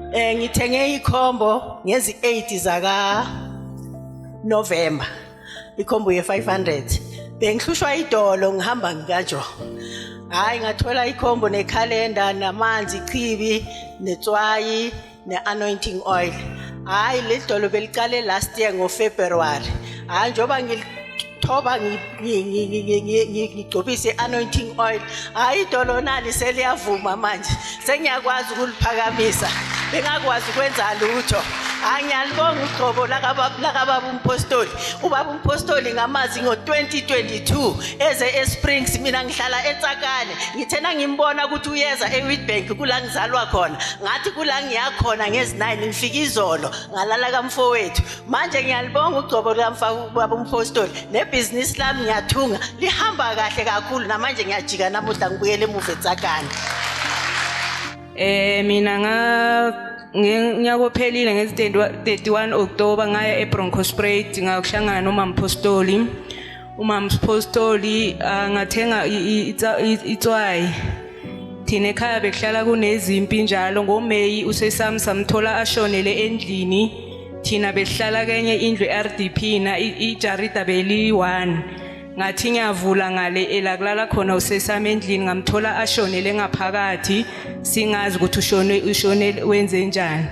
Ngithenge ikhombo ngezi 8 zaka November. Ikhombo ye 500. Bengihlushwa idolo ngihamba ngikajo. Hayi ngathola ikhombo nekhalenda namanzi ichibi netswayi ne-anointing oil. Hayi le dolo belicale last year ngoFebruary. Hayi njoba ngithoba ngigcobise anointing oil. Hayi idolo nali seliyavuma manje. Sengiyakwazi ukuliphakamisa. Bengakwazi ukwenza lutho. Ngiyalibonga uGcobo lakababa umpostoli. Ubaba umpostoli ngamazi ngo2022 eze eSprings mina ngihlala eTsakane. Ngithena ngimbona ukuthi uyeza eWitbank kula ngizalwa khona. Ngathi kula ngiyakhona ngezi9 ngifika izolo ngalala kamfowethu. Manje ngiyalibonga uGcobo lakababa umpostoli. Nebusiness lami ngiyathunga lihamba kahle kakhulu namanje ngiyajika namuhla ngibuyele emuva eTsakane. Mina ngiyakophelile ngezi 31 October ngaya eBronkhorstspruit ngakuhlangana nomama Mpostoli. Umama Mpostoli ngathenga itswayi. Thina ekhaya bekuhlala kunezimpi njalo ngoMay usesami samthola ashonele endlini. Thina behlala kenye indlu eRDP na iJarida beli 1. Ngathi ngiyavula ngale elakulala khona usesami endlini ngamthola ashonele ngaphakathi singazi ukuthi ushone wenze njani.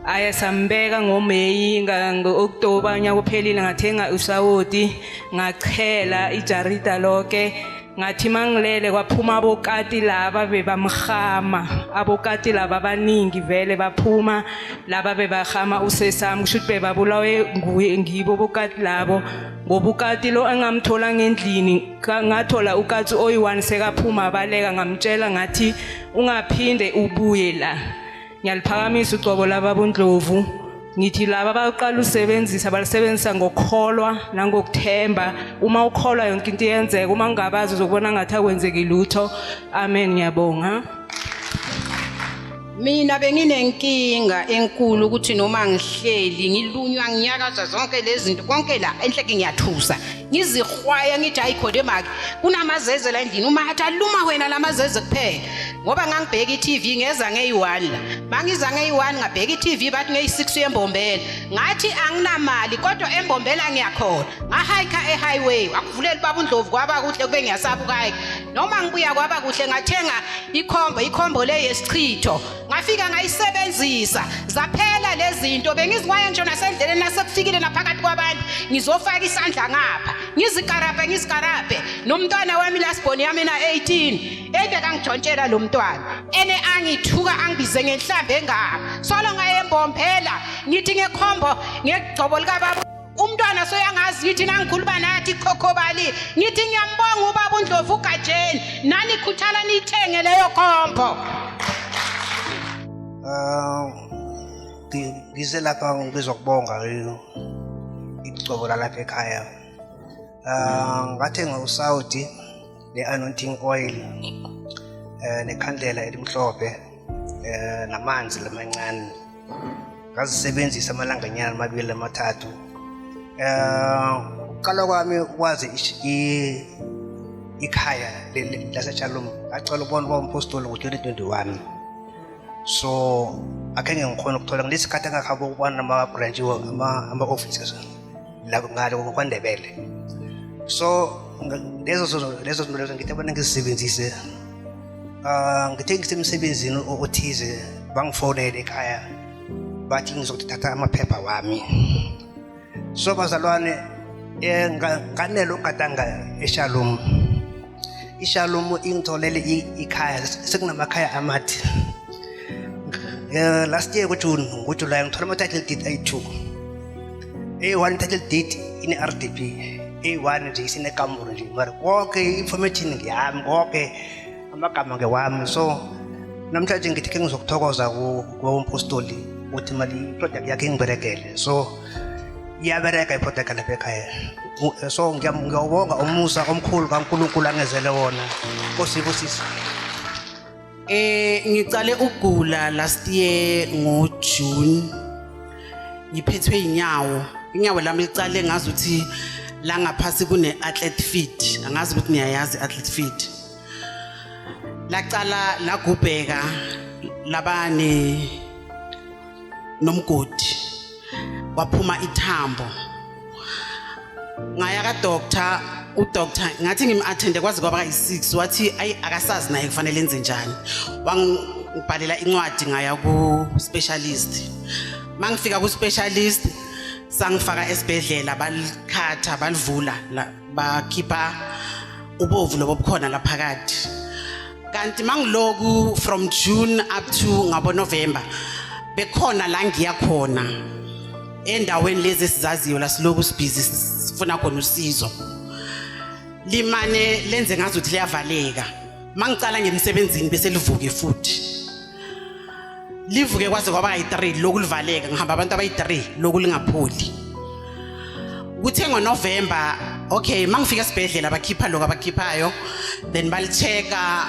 Aya sambeka ngoMay ngo-October nyaka uphelile ngathenga usawoti ngachela iJarida lonke. Ngathi mangilele kwaphuma abokati laba bebamkhama. Abokati laba abaningi vele baphuma laba bebahama usesami kusho ukuthi bebabulawe nguye ngibo bokati labo. Ngobukati lo engamthola ngendlini ngathola ukati oyi1 sekaphuma baleka ngamtshela ngathi ungaphinde ubuye la. Ngiyaliphakamisa uGcobo laba boNdlovu. Ngithi laba baqala usebenzisa balisebenzisa ngokukholwa nangokuthemba. Uma ukholwa yonke into iyenzeka, uma ungabazi uzobona ngathi akwenzeki lutho. Amen ngiyabonga. Mina benginenkinga enkulu ukuthi noma ngihleli ngilunywa nginyakaza zonke lezi zinto konke la enhleke ngiyathusa ngizihwaya ngithi ayikhona emaki kunamazeze la endlini uma athi aluma wena lamazeze kuphela ngoba ngangibheka iTV ngeza ngey1 la mangiza ngey1 ngabheka iTV bathi ngey6 yembombela ngathi anginamali kodwa embombela ngiyakhona ngahayika ehighway akuvulela baba uNdlovu kwaba kuhle kube ngiyasaba ukayika noma ngibuya kwaba kuhle ngathenga ikhombo le yesichitho ngafika ngayisebenzisa zaphela lezi zinto bengizwaye nje nasendleleni nasekufikile naphakathi kwabantu ngizofaka isandla ngapha ngizikarape nomntwana wami lasiboni yami na 18 ebeka ngithontshela lo mntwana ene angithuka angibize ngenhlambe engaka solo ngayembombela ngithi ngekhombo ngegcobo likababa umntwana soyangazi ngithi nangikhuluma nathi Khokhobali ngithi ngiyambonga ubaba uNdlovu uGajeni nani khuthala nithenge leyo khombo. Ngize lapha ngizokubonga iGcobo lalapha ekhaya. Ngathenga uSaudi ne-anointing oil nekhandlela elimhlophe namanzi lamancane ngazisebenzisa amalanganyana amabili amathathu. Uqala kwami ukwazi ikhaya laseShalom ngacela ukubona umpostoli ngo-2021 so akenge ngikhona ukuthola ngesikhathi engakhabe ukubona ama-branch ama-offices lapho ngale kwaNdebele so lezo zinto ngithi abantu ngizisebenzise ngithe ngisemsebenzini othize bangifonele ekhaya bathi ngizothatha amaphepha wami so bazalwane nganelo ugadanga eShalom iShalom ingitholele ikhaya sekunamakhaya amathi last year ngoJuly ngithola ama-title deed ayi2 A1 title deed in RDP A1 nje isinekamuro nje mara konke information ngiyami konke amagama ngewami so namhlanje ngithi ke ngizokuthokoza kumpostoli uthi mali project yakhe ngiberekele so iyabereka iproject lapha ekhaya so ngiyawubonga umusa omkhulu kaNkulunkulu angezele wona nkosibusisi. Ngicale ukugula last year ngoJune ngiphethwe inyawo lami licale ngazi ukuthi la ngaphasi kune athlete fit angazi ukuthi niyayazi athlete fit lacala lagubheka labane nomgodi waphuma ithambo ngaya ka doctor udoctor ngathi ngim-attende kwaze kwaba yi6 wathi ayi akasazi naye kufanele enze njani wangibhalela incwadi ngaya ku specialist mangifika ku specialist sangifaka esibhedlela balikhatha balivula bakhipha ubovu lobo bukhona la phakathi kanti mangiloku from June up to ngabo November bekhona la ngiya khona endaweni lezi sizaziyo la siloku sibhizi sifuna khona usizo limane lenze ngazuthi liyavaleka mangicala ngemsebenzini bese livuke futhi livuke kwaze kwaba yi3 lokulivaleka ngihamba abantu abayi3 lokulingapholi kuthe ngoNovember okay mangifika esibhedlela bakhipha lokho abakhiphayo then balicheka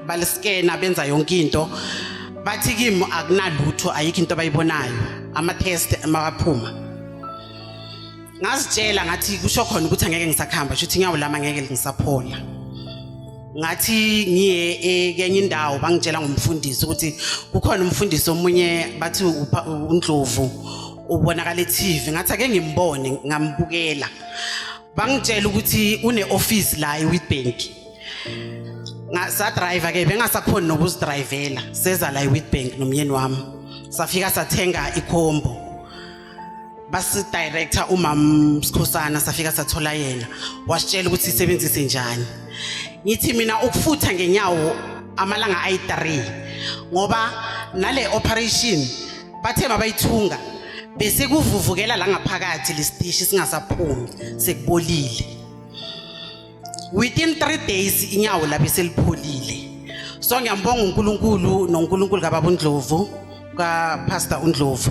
baliskena benza yonke into bathi kimi akunalutho ayikho into abayibonayo ama test amaphuma ngazitshela ngathi kusho khona ukuthi angeke ngisakhamba shuthi nyawo lama ngeke ngisaphola ngathi ngiye kenye indawo bangitshela ngumfundisi ukuthi kukhona umfundisi omunye bathi uNdlovu ubonakala eTV ngathi ake ngimbone ngambukela bangitshela ukuthi une office la eWitbank ngasa driver ke bengasakhona nokusidrivela seza la eWitbank nomyeni wami safika sathenga ikhombo basi director umam Sikhosana safika sathola yena wasitshela ukuthi isebenzise njani ngithi mina ukufutha ngenyawo amalanga ayi3 ngoba nale operation bathe mabayithunga bese kuvuvukela la ngaphakathi lestishi singasaphumi sekubolile within 3 days inyawo la bese lipholile so ngiyambonga uNkulunkulu noNkulunkulu kaBaba uNdlovu ka Pastor uNdlovu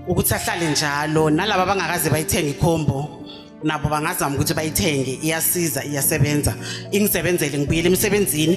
ukuthi ahlale njalo nalabo abangakaze bayithenga ikhombo nabo bangazama ukuthi bayithenge iyasiza iyasebenza ingisebenzele ngibuyele emsebenzini